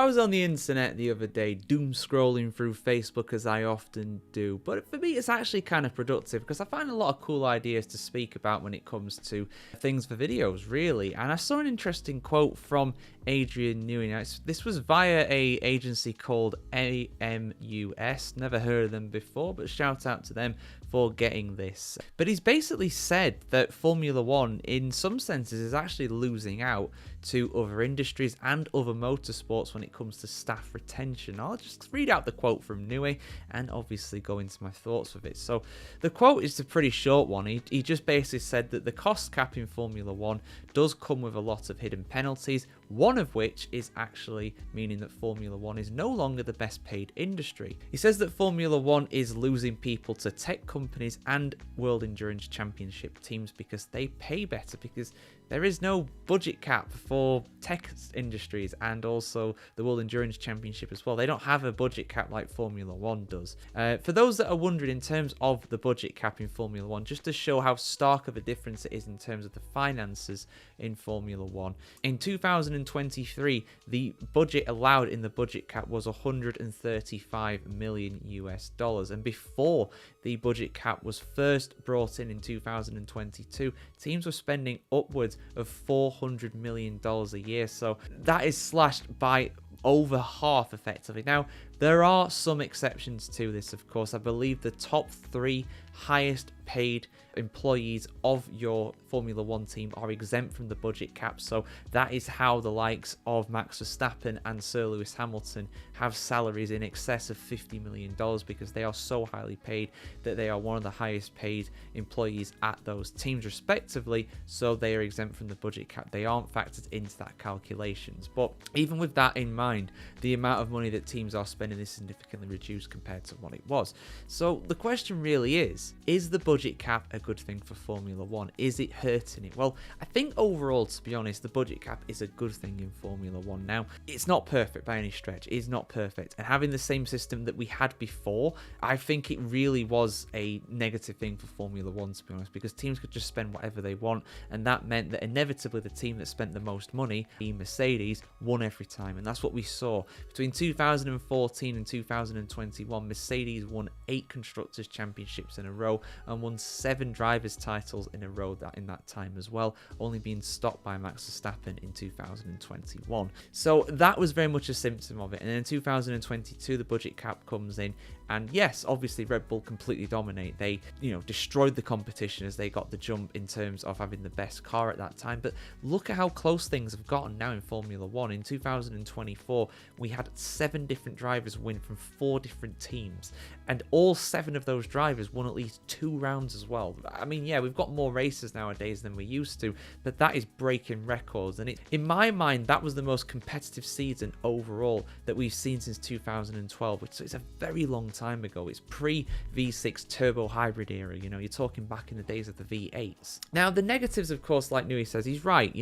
was on the internet the other day, doom scrolling through Facebook as I often do, but for me it's actually kind of productive because I find a lot of cool ideas to speak about when it comes to things for videos, really. And I saw an interesting quote from Adrian Newey. Now, this was via a agency called AMUS. Never heard of them before, but shout out to them for getting this. But he's basically said that Formula One, in some senses, is actually losing out to other industries and other motorsports when it comes to staff retention. I'll just read out the quote from Newey and obviously go into my thoughts with it. So the quote is a pretty short one. He just basically said that the cost cap in Formula One does come with a lot of hidden penalties, one of which is actually meaning that Formula One is no longer the best paid industry. He says that Formula One is losing people to tech companies and World Endurance Championship teams because they pay better, because there is no budget cap for tech industries and also the World Endurance Championship as well. They don't have a budget cap like Formula One does. For those that are wondering, in terms of the budget cap in Formula One, just to show how stark of a difference it is in terms of the finances in Formula One, in 2023, the budget allowed in the budget cap was $135 million US, and before the budget cap was first brought in 2022, teams were spending upwards of $400 million a year. So that is slashed by over half effectively. Now, there are some exceptions to this, of course. I believe the top 3 highest paid employees of your Formula One team are exempt from the budget cap. So that is how the likes of Max Verstappen and Sir Lewis Hamilton have salaries in excess of $50 million, because they are so highly paid that they are one of the highest paid employees at those teams respectively. So they are exempt from the budget cap. They aren't factored into that calculations. But even with that in mind, the amount of money that teams are spending is significantly reduced compared to what it was. So the question really is the budget cap a good thing for Formula One? Is it hurting it? Well, I think overall, to be honest, the budget cap is a good thing in Formula One. Now, it's not perfect by any stretch. It's not perfect. And having the same system that we had before, I think it really was a negative thing for Formula One, to be honest, because teams could just spend whatever they want. And that meant that inevitably the team that spent the most money, the Mercedes, won every time. And that's what we saw. Between 2014 and 2021, Mercedes won 8 Constructors' Championships in a row and won 7 Drivers' titles in a row in that time as well, only being stopped by Max Verstappen in 2021. So that was very much a symptom of it. And then in 2022, the budget cap comes in, and yes, obviously Red Bull completely dominate. They, destroyed the competition as they got the jump in terms of having the best car at that time. But look at how close things have gotten now in Formula One. In 2024, we had 7 different drivers win from 4 different teams, and all 7 of those drivers won at least 2 rounds as well. I mean, yeah, we've got more races nowadays than we used to, but that is breaking records. And in my mind, that was the most competitive season overall that we've seen since 2012, which is a very long time ago. It's pre V6 turbo hybrid era. You're talking back in the days of the V8s. Now, the negatives, of course, like Newey says, he's right.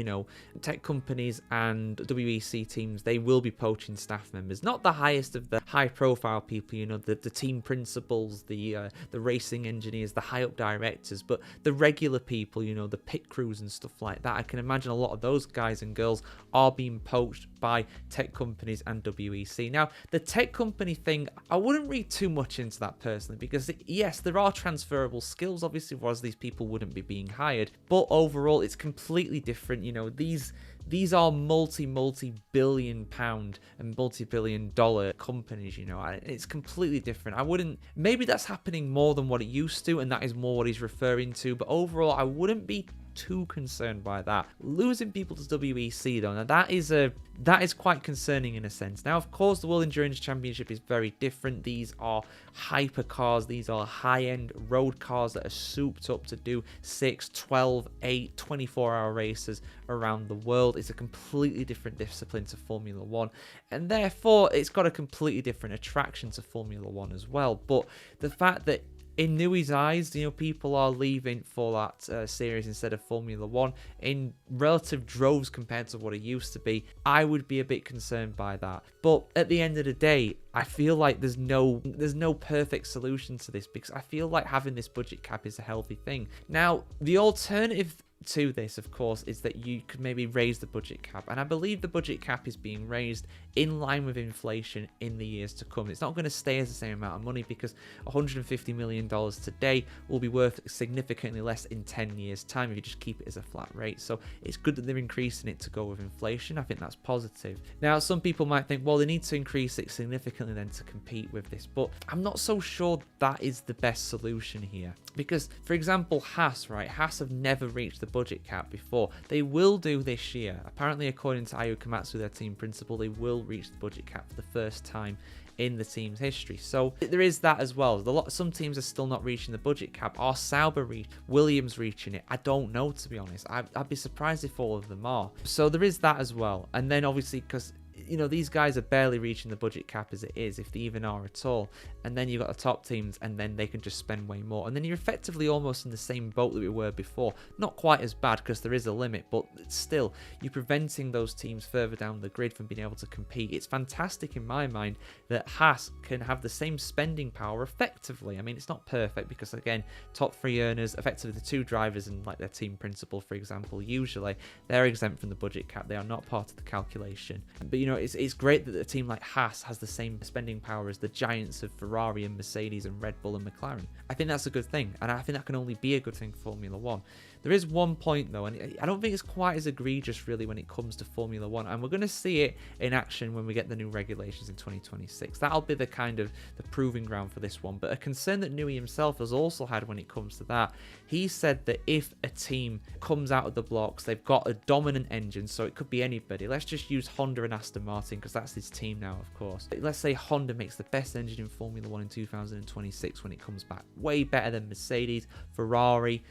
Tech companies and WEC teams, they will be poaching staff members. Not the highest of the high-profile people, the team principals, the racing engineers, the high-up directors, but the regular people, the pit crews and stuff like that. I can imagine a lot of those guys and girls are being poached by tech companies and WEC. Now, the tech company thing, I wouldn't read too much into that personally, because yes, there are transferable skills, obviously, whereas these people wouldn't be being hired, but overall it's completely different. These are multi-billion pound and multi-billion dollar companies, it's completely different. Maybe that's happening more than what it used to, and that is more what he's referring to, but overall I wouldn't be too concerned by that. Losing people to WEC though, now that is quite concerning in a sense. Now, of course, the World Endurance Championship is very different. These are hypercars, these are high-end road cars that are souped up to do 6, 12, 8, 24-hour races around the world. It's a completely different discipline to Formula One, and therefore it's got a completely different attraction to Formula One as well. But the fact that in Newey's eyes, people are leaving for that series instead of Formula One in relative droves compared to what it used to be, I would be a bit concerned by that. But at the end of the day, I feel like there's no perfect solution to this, because I feel like having this budget cap is a healthy thing. Now, the alternative to this, of course, is that you could maybe raise the budget cap. And I believe the budget cap is being raised in line with inflation in the years to come. It's not going to stay as the same amount of money, because $150 million today will be worth significantly less in 10 years' time if you just keep it as a flat rate. So it's good that they're increasing it to go with inflation. I think that's positive. Now, some people might think, well, they need to increase it significantly then to compete with this, but I'm not so sure that is the best solution here. Because, for example, Haas, right? Haas have never reached the budget cap before. They will do this year. Apparently, according to Ayu Komatsu, their team principal, they will reach the budget cap for the first time in the team's history. So there is that as well. Some teams are still not reaching the budget cap. Are Sauber Williams reaching it? I don't know, to be honest. I'd be surprised if all of them are. So there is that as well. And then obviously, because these guys are barely reaching the budget cap as it is, if they even are at all. And then you've got the top teams, and then they can just spend way more. And then you're effectively almost in the same boat that we were before. Not quite as bad, because there is a limit, but still, you're preventing those teams further down the grid from being able to compete. It's fantastic in my mind that Haas can have the same spending power effectively. I mean, it's not perfect, because again, top three earners, effectively the two drivers and like their team principal, for example, usually they're exempt from the budget cap. They are not part of the calculation. But it's great that a team like Haas has the same spending power as the giants of Ferrari and Mercedes and Red Bull and McLaren. I think that's a good thing, and I think that can only be a good thing for Formula One. There is one point though, and I don't think it's quite as egregious really when it comes to Formula One, and we're going to see it in action when we get the new regulations in 2026. That'll be the kind of the proving ground for this one. But a concern that Newey himself has also had when it comes to that, he said that if a team comes out of the blocks, they've got a dominant engine, so it could be anybody. Let's just use Honda and Aston Martin, because that's his team now, of course. Let's say Honda makes the best engine in Formula One in 2026 when it comes back, way better than Mercedes, Ferrari,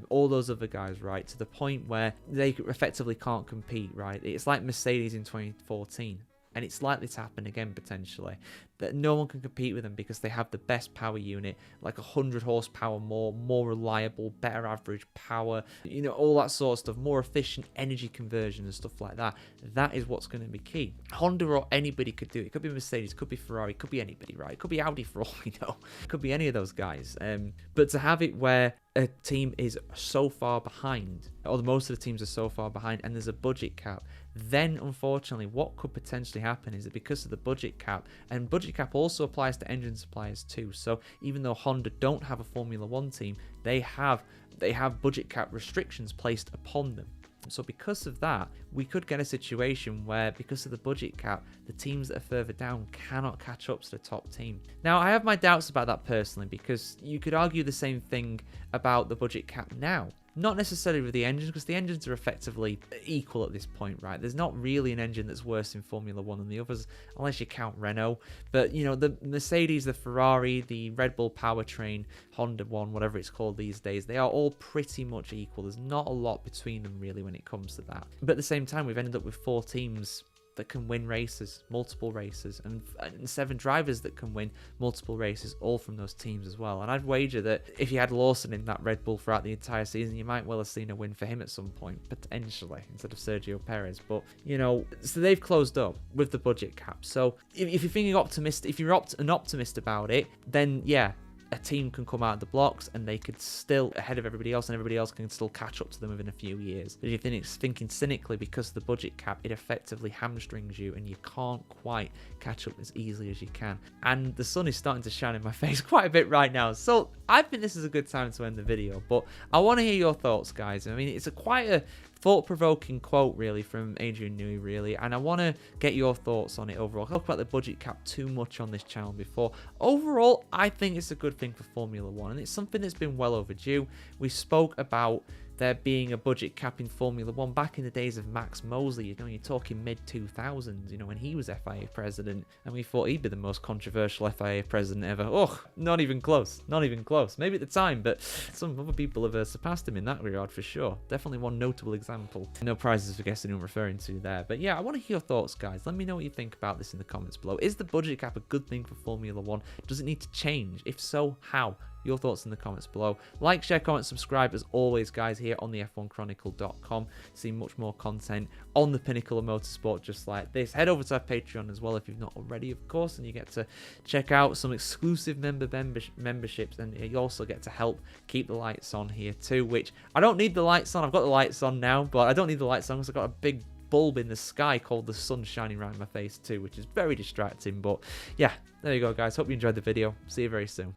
all those other guys, right? To the point where they effectively can't compete, right? It's like Mercedes in 2014. And it's likely to happen again, potentially, that no one can compete with them because they have the best power unit, like 100 horsepower more reliable, better average power, all that sort of stuff, more efficient energy conversion and stuff like that. That is what's going to be key. Honda or anybody could do it. It could be Mercedes, it could be Ferrari, it could be anybody, right? It could be Audi for all we know. It could be any of those guys. But to have it where a team is so far behind, or most of the teams are so far behind, and there's a budget cap, then unfortunately what could potentially happen is that because of the budget cap, and budget cap also applies to engine suppliers too, so even though Honda don't have a Formula One team, they have budget cap restrictions placed upon them. So because of that, we could get a situation where, because of the budget cap, the teams that are further down cannot catch up to the top team. Now, I have my doubts about that personally, because you could argue the same thing about the budget cap now. Not necessarily with the engines, because the engines are effectively equal at this point, right? There's not really an engine that's worse in Formula One than the others, unless you count Renault. But, the Mercedes, the Ferrari, the Red Bull powertrain, Honda One, whatever it's called these days, they are all pretty much equal. There's not a lot between them, really, when it comes to that. But at the same time, we've ended up with 4 teams that can win races, multiple races, and 7 drivers that can win multiple races, all from those teams as well. And I'd wager that if you had Lawson in that Red Bull throughout the entire season, you might well have seen a win for him at some point, potentially, instead of Sergio Perez. But, so they've closed up with the budget cap. So if you're feeling optimistic, if you're an optimist about it, then yeah, a team can come out of the blocks and they could still ahead of everybody else, and everybody else can still catch up to them within a few years. But if you're thinking cynically, because of the budget cap, it effectively hamstrings you and you can't quite catch up as easily as you can. And the sun is starting to shine in my face quite a bit right now, so I think this is a good time to end the video. But I want to hear your thoughts, guys. I mean, it's quite a thought-provoking quote, really, from Adrian Newey, really, and I want to get your thoughts on it overall. I've talked about the budget cap too much on this channel before. Overall, I think it's a good thing for Formula One, and it's something that's been well overdue. We spoke about there being a budget cap in Formula One back in the days of Max Mosley. You're talking mid-2000s, when he was FIA president, and we thought he'd be the most controversial FIA president ever. Oh, not even close. Not even close. Maybe at the time, but some other people have surpassed him in that regard for sure. Definitely one notable example. No prizes for guessing who I'm referring to there. But yeah, I want to hear your thoughts, guys. Let me know what you think about this in the comments below. Is the budget cap a good thing for Formula One? Does it need to change? If so, how? your thoughts in the comments below. Like, share, comment, subscribe as always, guys, here on the F1Chronicle.com to see much more content on the pinnacle of motorsport just like this. Head over to our Patreon as well if you've not already, of course, and you get to check out some exclusive memberships, and you also get to help keep the lights on here too, which I don't need the lights on. I've got the lights on now, but I don't need the lights on because I've got a big bulb in the sky called the sun shining right in my face too, which is very distracting. But yeah, there you go, guys. Hope you enjoyed the video. See you very soon.